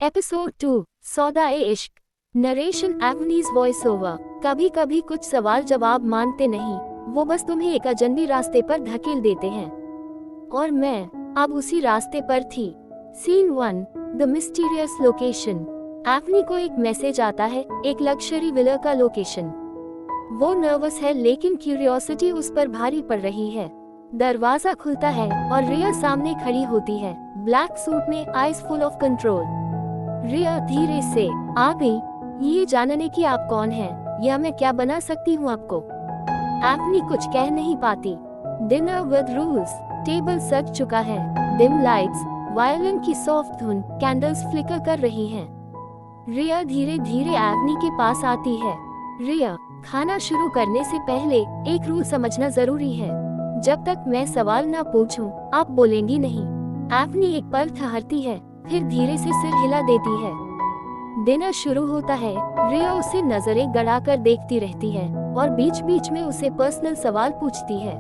Episode 2 सौदा-ए-इश्क। Narration Avni's voice over. कभी कभी कुछ सवाल जवाब मानते नहीं, वो बस तुम्हें एक अजनबी रास्ते पर धकेल देते हैं। और मैं अब उसी रास्ते पर थी। Scene 1 the mysterious location. Avni को एक मैसेज आता है, एक लग्जरी विला का लोकेशन। वो नर्वस है लेकिन क्यूरियोसिटी उस पर भारी पड़ रही है। दरवाजा खुलता है और रिया सामने खड़ी होती है, ब्लैक सूट में, आईज फुल ऑफ कंट्रोल। रिया धीरे से, आ गई, ये जानने की आप कौन हैं, या मैं क्या बना सकती हूँ आपको। एवनी कुछ कह नहीं पाती। Dinner with rules. टेबल सज चुका है, डिम लाइट्स, वायलिन की सॉफ्ट धुन, कैंडल्स फ्लिकर कर रही हैं। रिया धीरे धीरे एवनी के पास आती है। रिया, खाना शुरू करने से पहले एक रूल समझना जरूरी है। जब तक मैं सवाल ना पूछूं, आप बोलेंगी नहीं। एवनी एक पल ठहरती है, फिर धीरे से सिर हिला देती है। डिनर शुरू होता है। रिया उसे नजरें गड़ाकर देखती रहती है और बीच बीच में उसे पर्सनल सवाल पूछती है।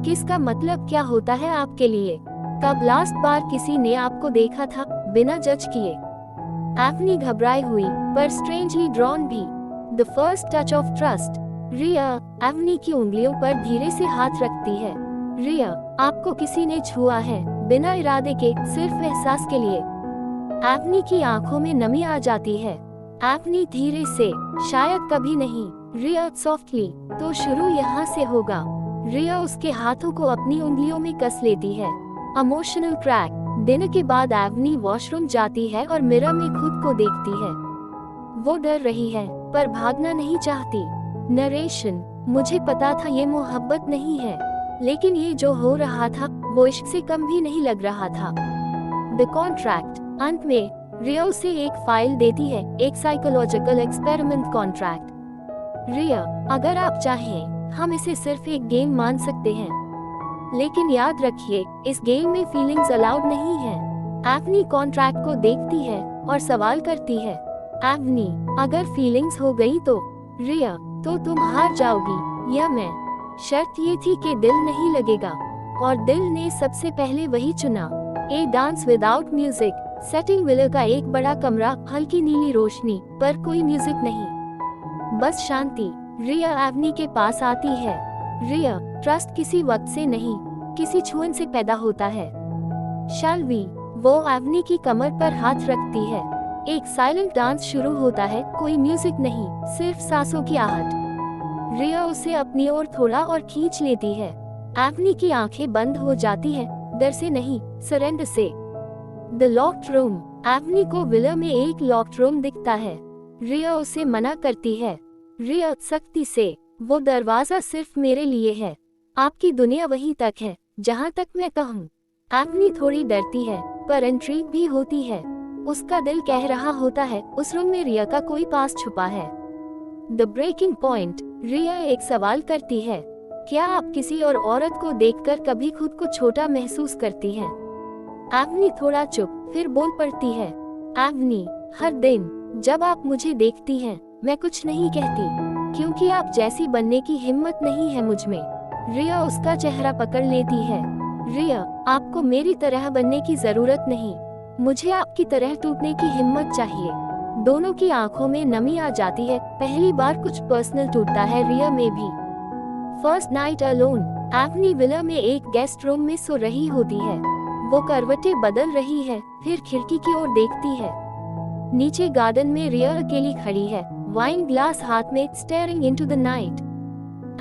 किसका मतलब क्या होता है आपके लिए? कब लास्ट बार किसी ने आपको देखा था, बिना जज किए? एवनी घबराई हुई पर स्ट्रेंजली ड्रॉन भी। The first touch of trust. Riya Avni की उंगलियों पर धीरे से हाथ रखती है। रिया, आपको किसी ने छुआ है, बिना इरादे के, सिर्फ एहसास के लिए? एवनी की आंखों में नमी आ जाती है। एवनी धीरे से, शायद कभी नहीं। रिया सॉफ्टली, तो शुरू यहाँ से होगा। रिया उसके हाथों को अपनी उंगलियों में कस लेती है। Emotional crack. डिनर के बाद एवनी वॉशरूम जाती है और मिरर में खुद को देखती है। वो डर रही है पर भागना नहीं चाहती। नरेशन। मुझे पता था ये मोहब्बत नहीं है, लेकिन ये जो हो रहा था वो इश्क से कम भी नहीं लग रहा था। The contract. अंत में रिया उसे एक फाइल देती है, एक साइकोलॉजिकल एक्सपेरिमेंट कॉन्ट्रैक्ट। रिया, अगर आप चाहें हम इसे सिर्फ एक गेम मान सकते हैं, लेकिन याद रखिए इस गेम में फीलिंग्स अलाउड नहीं है। एवनी कॉन्ट्रैक्ट को देखती है और सवाल करती है, एवनी, अगर फीलिंग्स हो गई तो? रिया, तो तुम हार जाओगी या मैं? शर्त ये थी कि दिल नहीं लगेगा, और दिल ने सबसे पहले वही चुना। A dance without music. Setting villa का एक बड़ा कमरा, हल्की नीली रोशनी, पर कोई म्यूजिक नहीं, बस शांति। रिया एवनी के पास आती है। रिया, ट्रस्ट किसी वक्त से नहीं, किसी छुअन से पैदा होता है। Shall we? वो एवनी की कमर पर हाथ रखती है। एक साइलेंट डांस शुरू होता है, कोई म्यूजिक नहीं, सिर्फ सांसों की आहट। रिया उसे अपनी ओर थोड़ा और खींच लेती है। एवनी की आंखें बंद हो जाती हैं, डर से नहीं, सरेंडर से। The locked room. एवनी को विला में एक लॉक्ड रूम दिखता है। रिया उसे मना करती है। रिया सख्ती से, वो दरवाजा सिर्फ मेरे लिए है, आपकी दुनिया वहीं तक है जहाँ तक मैं कहूँ। एवनी थोड़ी डरती है पर इंट्रीग भी होती है। उसका दिल कह रहा होता है उस रूम में रिया का कोई पास छुपा है। The breaking point. रिया एक सवाल करती है, क्या आप किसी और औरत को देखकर कभी खुद को छोटा महसूस करती हैं? एवनी थोड़ा चुप, फिर बोल पड़ती है, एवनी, हर दिन जब आप मुझे देखती हैं मैं कुछ नहीं कहती, क्योंकि आप जैसी बनने की हिम्मत नहीं है मुझ में। रिया उसका चेहरा पकड़ लेती है। रिया, आपको मेरी तरह बनने की जरूरत नहीं, मुझे आपकी तरह टूटने की हिम्मत चाहिए। दोनों की आंखों में नमी आ जाती है। पहली बार कुछ पर्सनल टूटता है रिया में भी। First night alone. Avni villa में एक गेस्ट रूम में सो रही होती है। वो करवटें बदल रही है, फिर खिड़की की ओर देखती है। नीचे गार्डन में रिया अकेली खड़ी है, वाइन ग्लास हाथ में, स्टेयरिंग इनटू द नाइट।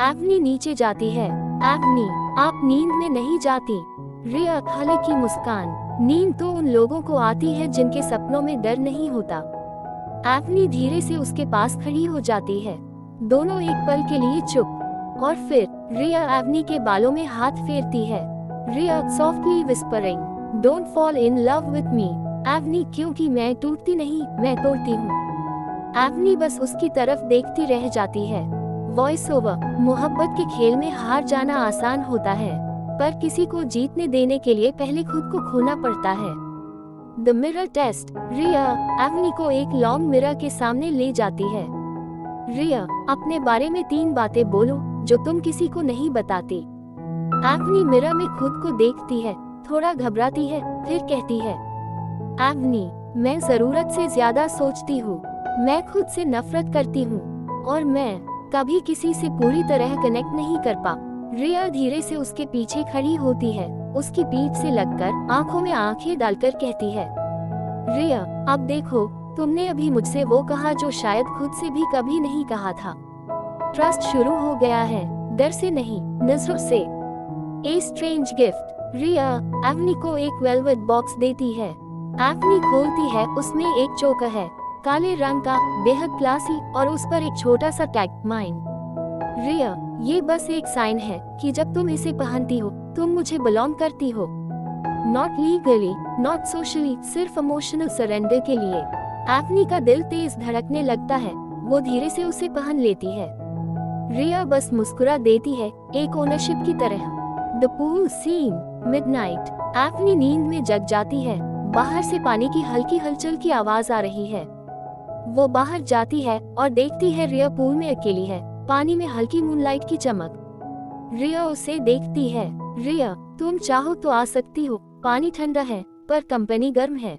एवनी नीचे जाती है। एवनी, आप नींद में नहीं जाती? रिया हल्की मुस्कान। नींद तो उन लोगों को आती है जिनके सपनों में डर नहीं होता। एवनी धीरे से उसके पास खड़ी हो जाती है। दोनों एक पल के लिए चुप, और फिर रिया एवनी के बालों में हाथ फेरती है। Riya softly whispering, don't fall in love with me. Avni, क्योंकि मैं टूटती नहीं, मैं तोड़ती हूँ। एवनी बस उसकी तरफ देखती रह जाती है। Voice over. मोहब्बत के खेल में हार जाना आसान होता है, पर किसी को जीतने देने के लिए पहले खुद को खोना पड़ता है। The mirror test. Riya Avni को एक लॉन्ग मिरर के सामने ले जाती है। रिया, अपने बारे में 3 बातें बोलो जो तुम किसी को नहीं बताती। एवनी मिरर में खुद को देखती है, थोड़ा घबराती है, फिर कहती है, एवनी, मैं जरूरत से ज्यादा सोचती हूँ, मैं खुद से नफरत करती हूँ और मैं कभी किसी से पूरी तरह कनेक्ट नहीं कर पा। रिया धीरे से उसके पीछे खड़ी होती है, उसकी पीठ से लगकर आंखों में आंखें डालकर कहती है, रिया अब देखो, तुमने अभी मुझसे वो कहा जो शायद खुद से भी कभी नहीं कहा था। ट्रस्ट शुरू हो गया है, डर से नहीं, नजरों से। A strange gift. रिया एवनी को एक वेलवेट बॉक्स देती है। एवनी खोलती है, उसमें एक चोकर है, काले रंग का, बेहद क्लासी, और उस पर एक छोटा सा टैग, माइन। रिया ये बस एक साइन है कि जब तुम इसे पहनती हो तुम मुझे बिलोंग करती हो। नॉट लीगली, नॉट सोशली, सिर्फ इमोशनल सरेंडर के लिए। एवनी का दिल तेज धड़कने लगता है, वो धीरे से उसे पहन लेती है। रिया बस मुस्कुरा देती है, एक ओनरशिप की तरह। The pool scene, midnight. Avni नींद में जग जाती है, बाहर से पानी की हल्की हलचल की आवाज आ रही है। वो बाहर जाती है और देखती है रिया पूल में अकेली है, पानी में हल्की मूनलाइट की चमक। रिया उसे देखती है। रिया तुम चाहो तो आ सकती हो, पानी ठंडा है पर कंपनी गर्म है।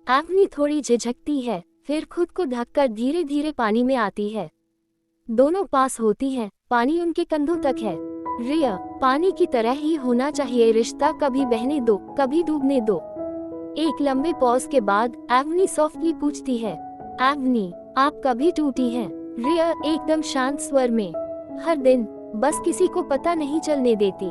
एवनी थोड़ी झिझकती है, फिर खुद को ढककर धीरे धीरे पानी में आती है। दोनों पास होती हैं, पानी उनके कंधों तक है। रिया पानी की तरह ही होना चाहिए रिश्ता, कभी बहने दो कभी डूबने दो। एक लंबे पॉज के बाद एवनी सॉफ्टली पूछती है, एवनी आप कभी टूटी हैं? रिया एकदम शांत स्वर में, हर दिन, बस किसी को पता नहीं चलने देती।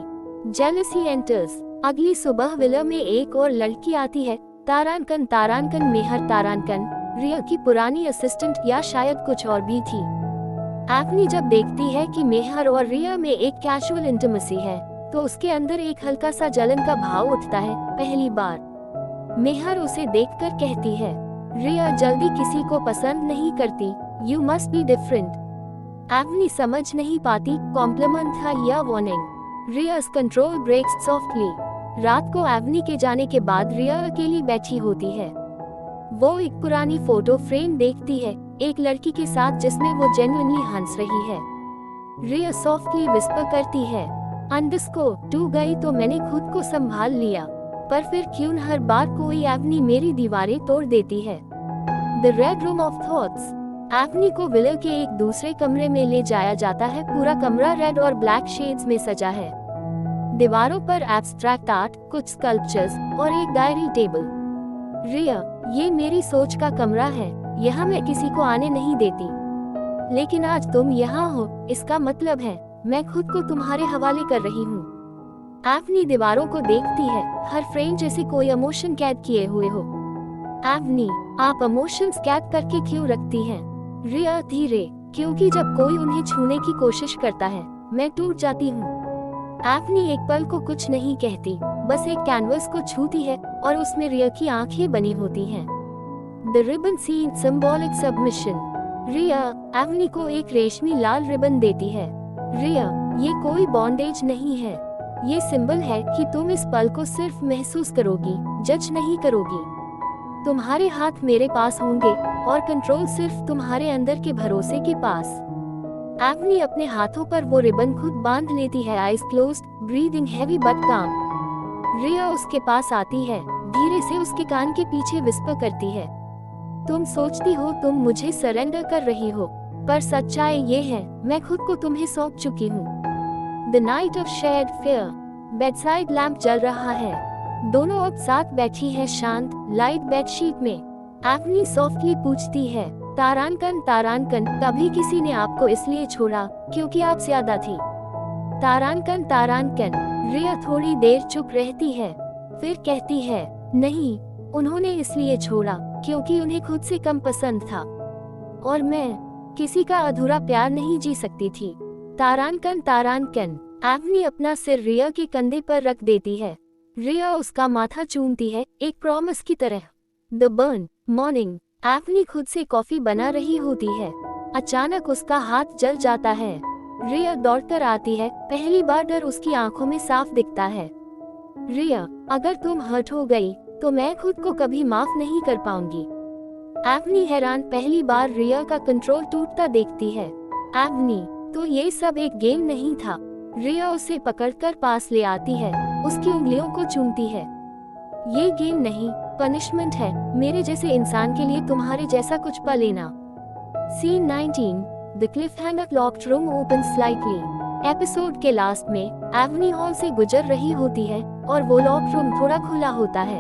Jealousy enters. अगली सुबह विला में एक और लड़की आती है, तारानकन मेहर तारानकन, रिया की पुरानी असिस्टेंट या शायद कुछ और भी थी। एवनी जब देखती है कि मेहर और रिया में एक कैजुअल इंटिमेसी है तो उसके अंदर एक हल्का सा जलन का भाव उठता है। पहली बार मेहर उसे देखकर कहती है, रिया जल्दी किसी को पसंद नहीं करती, you must be different. Avni समझ नहीं पाती कॉम्प्लीमेंट था या warning. Riya's control breaks softly. रात को एवनी के जाने के बाद रिया अकेली बैठी होती है। वो एक पुरानी फोटो फ्रेम देखती है, एक लड़की के साथ जिसमें वो जेन्युइनली हंस रही है। रिया सॉफ्टली विस्पर करती है, टू गई तो मैंने खुद को संभाल लिया, पर फिर क्यों हर बार कोई एवनी मेरी दीवारें तोड़ देती है। The red room of thoughts. Avni को विला के एक दूसरे कमरे में ले जाया जाता है। पूरा कमरा रेड और ब्लैक शेड्स में सजा है। दीवारों पर एब्स्ट्रैक्ट आर्ट, कुछ स्कल्पचर्स और एक डायरी टेबल। रिया ये मेरी सोच का कमरा है, यहाँ मैं किसी को आने नहीं देती, लेकिन आज तुम यहाँ हो, इसका मतलब है मैं खुद को तुम्हारे हवाले कर रही हूँ। एवनी दीवारों को देखती है, हर फ्रेम जैसे कोई इमोशन कैद किए हुए हो। एवनी आप इमोशंस कैद करके क्यों रखती हैं? रिया धीरे, क्योंकि जब कोई उन्हें छूने की कोशिश करता है मैं टूट जाती हूँ। एवनी एक पल को कुछ नहीं कहती, बस एक कैनवस को छूती है और उसमें रिया की आंखें बनी होती हैं। The ribbon scene, symbolic submission. Riya Avni को एक रेशमी लाल रिबन देती है। रिया ये कोई बॉन्डेज नहीं है, ये सिंबल है कि तुम इस पल को सिर्फ महसूस करोगी, जज नहीं करोगी। तुम्हारे हाथ मेरे पास होंगे और कंट्रोल सिर्फ तुम्हारे अंदर के भरोसे के पास। एवनी अपने हाथों पर वो रिबन खुद बांध लेती है, eyes closed, breathing heavy but काम। रिया उसके पास आती है, धीरे से उसके कान के पीछे विस्पर करती है, तुम सोचती हो तुम मुझे सरेंडर कर रही हो, पर सच्चाई ये है मैं खुद को तुम्हें सौंप चुकी हूँ। The night of shared fear. Bedside lamp जल रहा है, दोनों अब साथ बैठी है शांत लाइट बेडशीट में। एवनी सॉफ्टली पूछती है, तारानकन, कभी किसी ने आपको इसलिए छोड़ा क्योंकि आप ज्यादा थी? तारानकन। रिया थोड़ी देर चुप रहती है, फिर कहती है, नहीं, उन्होंने इसलिए छोड़ा क्योंकि उन्हें खुद से कम पसंद था, और मैं किसी का अधूरा प्यार नहीं जी सकती थी। तारानकन। एवनी अपना सिर रिया के कंधे पर रख देती है। रिया उसका माथा चूमती है, एक प्रॉमिस की तरह। The burn morning. एवनी खुद से कॉफी बना रही होती है, अचानक उसका हाथ जल जाता है। रिया दौड़कर आती है, पहली बार डर उसकी आंखों में साफ दिखता है। रिया अगर तुम हर्ट हो गई तो मैं खुद को कभी माफ नहीं कर पाऊंगी। एवनी हैरान, पहली बार रिया का कंट्रोल टूटता देखती है। एवनी तो ये सब एक गेम नहीं था। रिया उसे पकड़कर पास ले आती है, उसकी उंगलियों को चूमती है। ये गेम नहीं, पनिशमेंट है मेरे जैसे इंसान के लिए तुम्हारे जैसा कुछ पा लेना। Scene 19 the cliffhanger locked room open slightly. Episode के लास्ट में एवनी हॉल से गुजर रही होती है और वो लॉक रूम थोड़ा खुला होता है।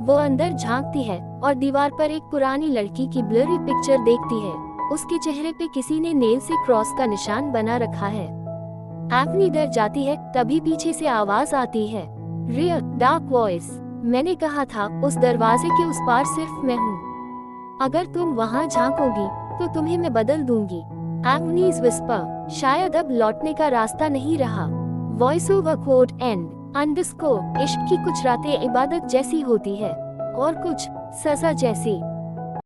वो अंदर झांकती है और दीवार पर एक पुरानी लड़की की ब्लरी पिक्चर देखती है। उसके चेहरे पे किसी ने नेल से क्रॉस का निशान बना रखा है। एवनी डर जाती है, तभी पीछे से आवाज आती है, रियर डार्क वॉइस, मैंने कहा था उस दरवाजे के उस पार सिर्फ मैं हूँ। अगर तुम वहाँ झांकोगी तो तुम्हें मैं बदल दूंगी। एवनीज विस्पर, शायद अब लौटने का रास्ता नहीं रहा। Voice over code and underscore इश्क की कुछ रातें इबादत जैसी होती है और कुछ सजा जैसी।